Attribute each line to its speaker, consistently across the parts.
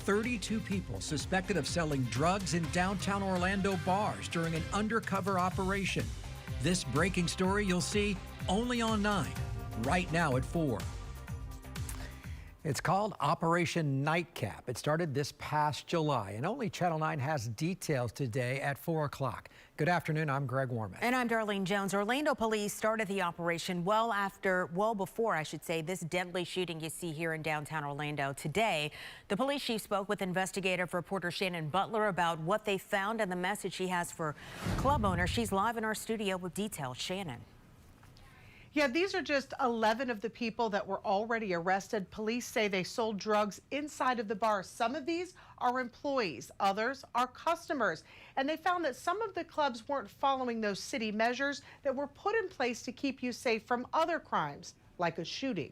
Speaker 1: 32 people suspected of selling drugs in downtown Orlando bars during an undercover operation. This breaking story you'll see only on 9, right now at 4. It's called Operation Nightcap. It started this past July, and only Channel 9 has details today at 4 o'clock. Good afternoon, I'm Greg Warman.
Speaker 2: And I'm Darlene Jones. Orlando police started the operation well before this deadly shooting you see here in downtown Orlando. Today, the police chief spoke with investigative reporter Shannon Butler about what they found and the message he has for club owners. She's live in our studio with details. Shannon.
Speaker 3: Yeah, these are just 11 of the people that were already arrested. Police say they sold drugs inside of the bar. Some of these are employees, others are customers. And they found that some of the clubs weren't following those city measures that were put in place to keep you safe from other crimes, like a shooting.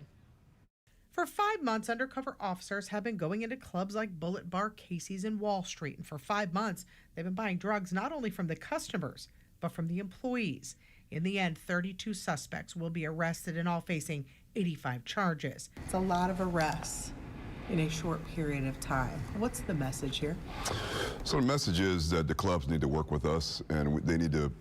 Speaker 3: For 5 months, undercover officers have been going into clubs like Bullet Bar, Casey's, and Wall Street. And for 5 months, they've been buying drugs not only from the customers, but from the employees. In the end, 32 suspects will be arrested and all facing 85 charges. It's a lot of arrests in a short period of time. What's the message here?
Speaker 4: So the message is that the clubs need to work with us and they need to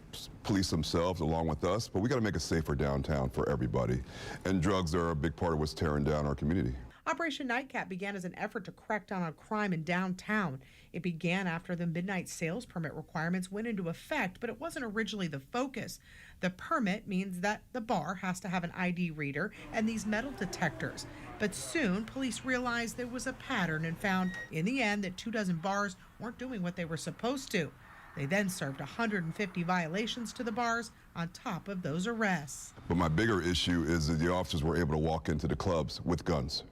Speaker 4: police themselves along with us, but we got to make a safer downtown for everybody. And drugs are a big part of what's tearing down our community.
Speaker 3: Operation Nightcap began as an effort to crack down on crime in downtown. It began after the midnight sales permit requirements went into effect, but it wasn't originally the focus. The permit means that the bar has to have an ID reader and these metal detectors. But soon, police realized there was a pattern and found, in the end, that 24 bars weren't doing what they were supposed to. They then served 150 violations to the bars on top of those arrests.
Speaker 4: But my bigger issue is that the officers were able to walk into the clubs with guns.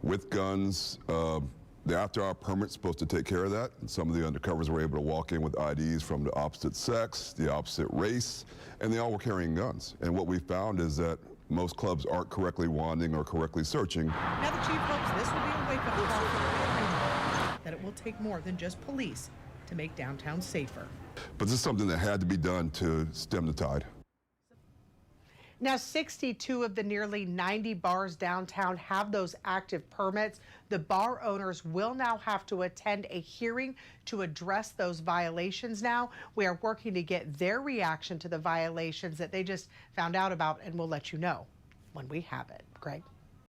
Speaker 4: With guns, the after-hour permit's supposed to take care of that. And some of the undercovers were able to walk in with IDs from the opposite sex, the opposite race, and they all were carrying guns. And what we found is that most clubs aren't correctly wanding or correctly searching.
Speaker 3: Now the chief hopes this will be a wake-up call for everyone, that it will take more than just police to make downtown safer.
Speaker 4: But this is something that had to be done to stem the tide.
Speaker 3: Now, 62 of the nearly 90 bars downtown have those active permits. The bar owners will now have to attend a hearing to address those violations now. We are working to get their reaction to the violations that they just found out about, and we'll let you know when we have it. Greg?